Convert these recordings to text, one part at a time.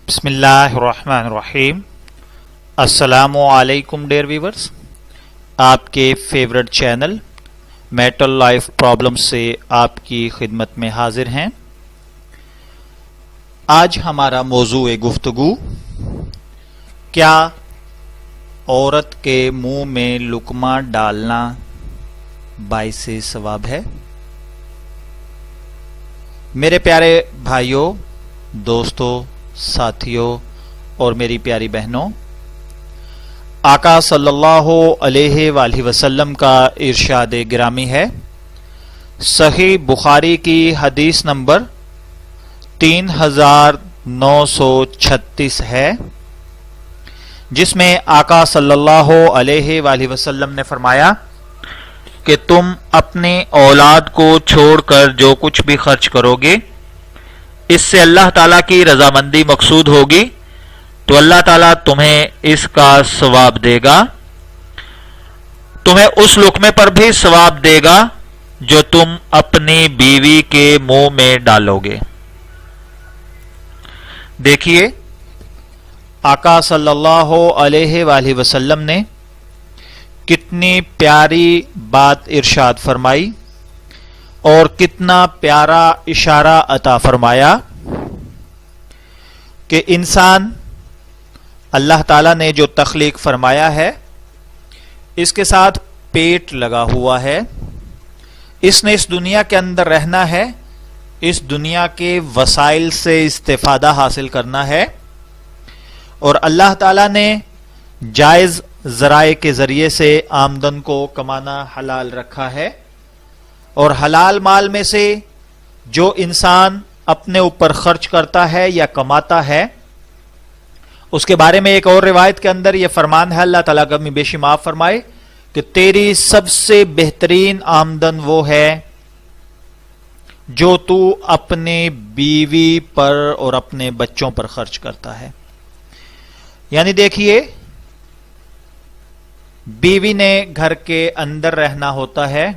بسم اللہ الرحمن الرحیم۔ السلام علیکم ڈیئر ویورز، آپ کے favourite channel metal life problem سے آپ کی خدمت میں حاضر ہیں۔ آج ہمارا موضوع گفتگو کیا عورت کے منہ میں لقمہ ڈالنا باعث ثواب ہے؟ میرے پیارے بھائیوں، دوستوں، ساتھیوں اور میری پیاری بہنوں، آقا صلی اللہ علیہ وآلہ وسلم کا ارشاد گرامی ہے، صحیح بخاری کی حدیث نمبر 3936 ہے، جس میں آقا صلی اللہ علیہ وآلہ وسلم نے فرمایا کہ تم اپنے اولاد کو چھوڑ کر جو کچھ بھی خرچ کرو گے، اس سے اللہ تعالیٰ کی رضامندی مقصود ہوگی تو اللہ تعالیٰ تمہیں اس کا ثواب دے گا، تمہیں اس لقمے پر بھی ثواب دے گا جو تم اپنی بیوی کے منہ میں ڈالو گے۔ دیکھیے، آقا صلی اللہ علیہ وآلہ وسلم نے کتنی پیاری بات ارشاد فرمائی اور کتنا پیارا اشارہ عطا فرمایا کہ انسان اللہ تعالیٰ نے جو تخلیق فرمایا ہے، اس کے ساتھ پیٹ لگا ہوا ہے، اس نے اس دنیا کے اندر رہنا ہے، اس دنیا کے وسائل سے استفادہ حاصل کرنا ہے، اور اللہ تعالیٰ نے جائز ذرائع کے ذریعے سے آمدن کو کمانا حلال رکھا ہے، اور حلال مال میں سے جو انسان اپنے اوپر خرچ کرتا ہے یا کماتا ہے، اس کے بارے میں ایک اور روایت کے اندر یہ فرمان ہے، اللہ تعالیٰ کا بیشی معاف فرمائے، کہ تیری سب سے بہترین آمدن وہ ہے جو تو اپنے بیوی پر اور اپنے بچوں پر خرچ کرتا ہے۔ یعنی دیکھیے، بیوی نے گھر کے اندر رہنا ہوتا ہے۔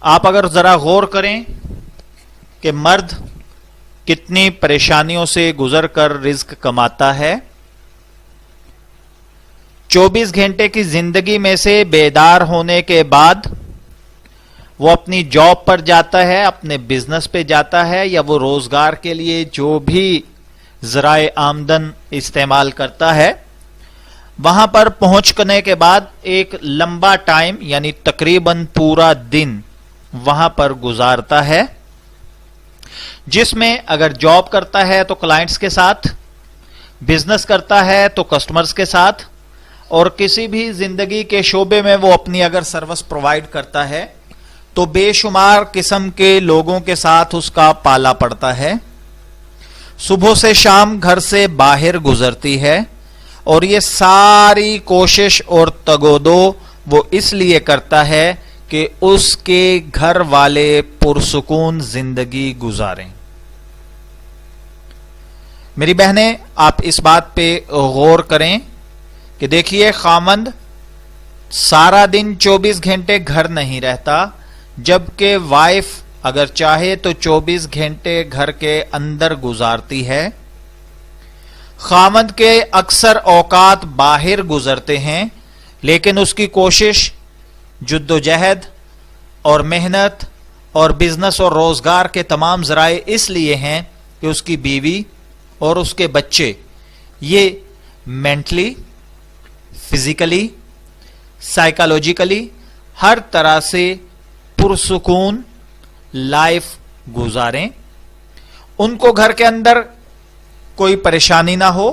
آپ اگر ذرا غور کریں کہ مرد کتنی پریشانیوں سے گزر کر رزق کماتا ہے، 24 گھنٹے کی زندگی میں سے بیدار ہونے کے بعد وہ اپنی جاب پر جاتا ہے، اپنے بزنس پہ جاتا ہے، یا وہ روزگار کے لیے جو بھی ذرائع آمدن استعمال کرتا ہے، وہاں پر پہنچنے کے بعد ایک لمبا ٹائم یعنی تقریباً پورا دن وہاں پر گزارتا ہے، جس میں اگر جاب کرتا ہے تو کلائنٹس کے ساتھ، بزنس کرتا ہے تو کسٹمرز کے ساتھ، اور کسی بھی زندگی کے شعبے میں وہ اپنی اگر سروس پرووائڈ کرتا ہے تو بے شمار قسم کے لوگوں کے ساتھ اس کا پالا پڑتا ہے۔ صبح سے شام گھر سے باہر گزرتی ہے، اور یہ ساری کوشش اور تگودو وہ اس لیے کرتا ہے کہ اس کے گھر والے پرسکون زندگی گزاریں۔ میری بہنیں، آپ اس بات پہ غور کریں کہ دیکھیے، خامند سارا دن 24 گھنٹے گھر نہیں رہتا، جبکہ وائف اگر چاہے تو 24 گھنٹے گھر کے اندر گزارتی ہے۔ خامند کے اکثر اوقات باہر گزرتے ہیں، لیکن اس کی کوشش، جد و جہد اور محنت اور بزنس اور روزگار کے تمام ذرائع اس لیے ہیں کہ اس کی بیوی اور اس کے بچے یہ مینٹلی، فزیکلی، سائیکالوجیکلی ہر طرح سے پرسکون لائف گزاریں، ان کو گھر کے اندر کوئی پریشانی نہ ہو،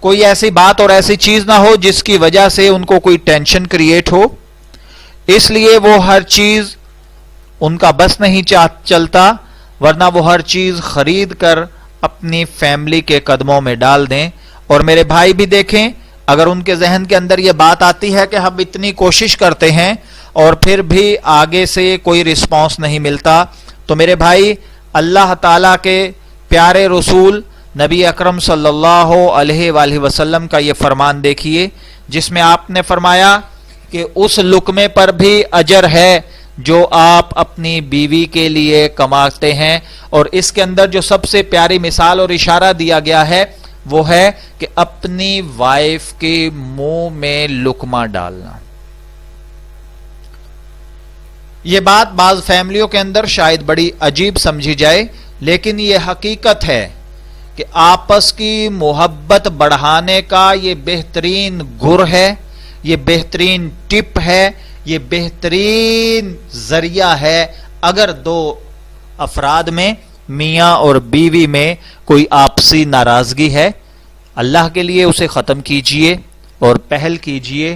کوئی ایسی بات اور ایسی چیز نہ ہو جس کی وجہ سے ان کو کوئی ٹینشن کریٹ ہو، اس لیے وہ ہر چیز ان کا بس نہیں چلتا، ورنہ وہ ہر چیز خرید کر اپنی فیملی کے قدموں میں ڈال دیں۔ اور میرے بھائی بھی دیکھیں، اگر ان کے ذہن کے اندر یہ بات آتی ہے کہ ہم اتنی کوشش کرتے ہیں اور پھر بھی آگے سے کوئی رسپانس نہیں ملتا، تو میرے بھائی، اللہ تعالیٰ کے پیارے رسول نبی اکرم صلی اللہ علیہ وآلہ وسلم کا یہ فرمان دیکھیے، جس میں آپ نے فرمایا کہ اس لقمے پر بھی اجر ہے جو آپ اپنی بیوی کے لیے کماتے ہیں. اور اس کے اندر جو سب سے پیاری مثال اور اشارہ دیا گیا ہے وہ ہے کہ اپنی وائف کے منہ میں لقمہ ڈالنا. یہ بات بعض فیملیوں کے اندر شاید بڑی عجیب سمجھی جائے، لیکن یہ حقیقت ہے کہ آپس کی محبت بڑھانے کا یہ بہترین گر ہے، یہ بہترین ٹپ ہے، یہ بہترین ذریعہ ہے. اگر دو افراد میں، میاں اور بیوی میں کوئی آپسی ناراضگی ہے، اللہ کے لیے اسے ختم کیجئے اور پہل کیجئے.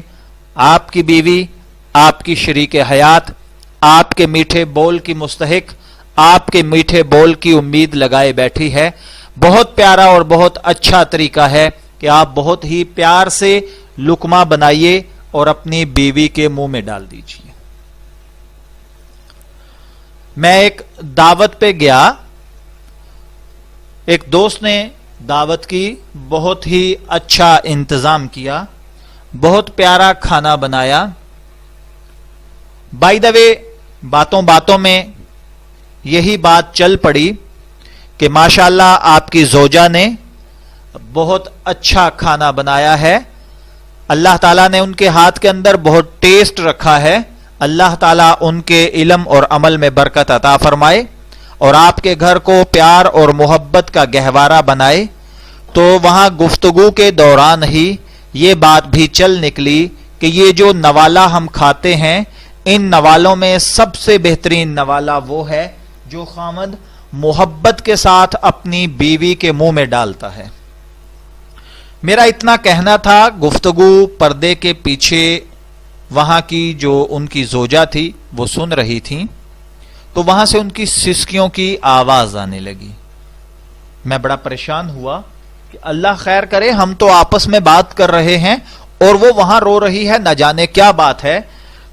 آپ کی بیوی آپ کی شریک حیات، آپ کے میٹھے بول کی مستحق، آپ کے میٹھے بول کی امید لگائے بیٹھی ہے. بہت پیارا اور بہت اچھا طریقہ ہے کہ آپ بہت ہی پیار سے لقمہ بنائیے اور اپنی بیوی کے منہ میں ڈال دیجیے. میں ایک دعوت پہ گیا، ایک دوست نے دعوت کی، بہت ہی اچھا انتظام کیا، بہت پیارا کھانا بنایا. بائی دا وے باتوں باتوں میں یہی بات چل پڑی کہ ماشاءاللہ آپ کی زوجہ نے بہت اچھا کھانا بنایا ہے، اللہ تعالیٰ نے ان کے ہاتھ کے اندر بہت ٹیسٹ رکھا ہے، اللہ تعالیٰ ان کے علم اور عمل میں برکت عطا فرمائے اور آپ کے گھر کو پیار اور محبت کا گہوارہ بنائے. تو وہاں گفتگو کے دوران ہی یہ بات بھی چل نکلی کہ یہ جو نوالا ہم کھاتے ہیں، ان نوالوں میں سب سے بہترین نوالا وہ ہے جو خامد محبت کے ساتھ اپنی بیوی کے منہ میں ڈالتا ہے. میرا اتنا کہنا تھا، گفتگو پردے کے پیچھے وہاں کی جو ان کی زوجہ تھی وہ سن رہی تھی، تو وہاں سے ان کی سسکیوں کی آواز آنے لگی. میں بڑا پریشان ہوا کہ اللہ خیر کرے، ہم تو آپس میں بات کر رہے ہیں اور وہ وہاں رو رہی ہے، نہ جانے کیا بات ہے.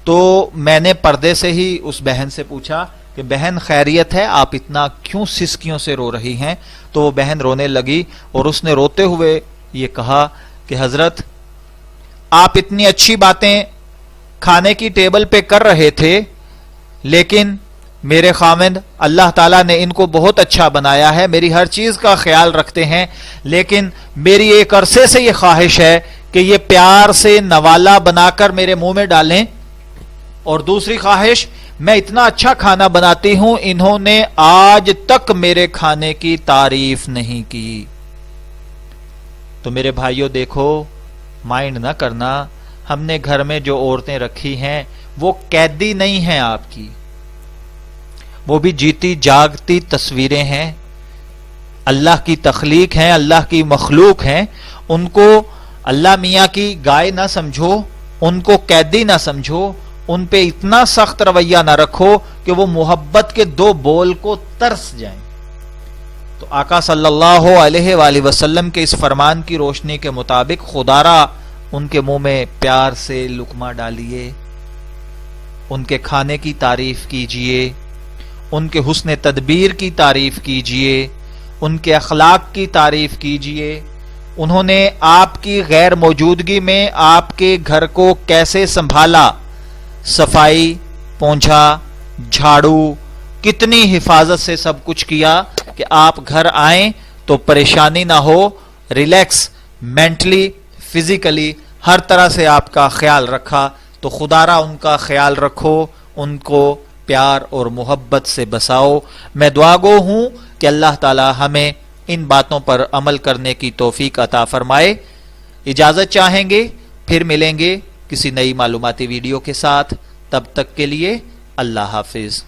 تو میں نے پردے سے ہی اس بہن سے پوچھا کہ بہن خیریت ہے، آپ اتنا کیوں سسکیوں سے رو رہی ہیں؟ تو وہ بہن رونے لگی اور اس نے روتے ہوئے یہ کہا کہ حضرت آپ اتنی اچھی باتیں کھانے کی ٹیبل پہ کر رہے تھے، لیکن میرے خاوند اللہ تعالیٰ نے ان کو بہت اچھا بنایا ہے، میری ہر چیز کا خیال رکھتے ہیں، لیکن میری ایک عرصے سے یہ خواہش ہے کہ یہ پیار سے نوالا بنا کر میرے منہ میں ڈالیں. اور دوسری خواہش، میں اتنا اچھا کھانا بناتی ہوں، انہوں نے آج تک میرے کھانے کی تعریف نہیں کی. تو میرے بھائیوں دیکھو، مائنڈ نہ کرنا، ہم نے گھر میں جو عورتیں رکھی ہیں وہ قیدی نہیں ہیں آپ کی، وہ بھی جیتی جاگتی تصویریں ہیں، اللہ کی تخلیق ہیں، اللہ کی مخلوق ہیں. ان کو اللہ میاں کی گائے نہ سمجھو، ان کو قیدی نہ سمجھو، ان پہ اتنا سخت رویہ نہ رکھو کہ وہ محبت کے دو بول کو ترس جائیں. تو آقا صلی اللہ علیہ وآلہ وسلم کے اس فرمان کی روشنی کے مطابق خدا را ان کے منہ میں پیار سے لقمہ ڈالیے، ان کے کھانے کی تعریف کیجئے، ان کے حسن تدبیر کی تعریف کیجئے، ان کے اخلاق کی تعریف کیجئے. انہوں نے آپ کی غیر موجودگی میں آپ کے گھر کو کیسے سنبھالا، صفائی، پونچھا، جھاڑو، کتنی حفاظت سے سب کچھ کیا کہ آپ گھر آئیں تو پریشانی نہ ہو، ریلیکس، مینٹلی، فزیکلی ہر طرح سے آپ کا خیال رکھا. تو خدا را ان کا خیال رکھو، ان کو پیار اور محبت سے بساؤ. میں دعا گو ہوں کہ اللہ تعالی ہمیں ان باتوں پر عمل کرنے کی توفیق عطا فرمائے. اجازت چاہیں گے، پھر ملیں گے کسی نئی معلوماتی ویڈیو کے ساتھ. تب تک کے لیے اللہ حافظ.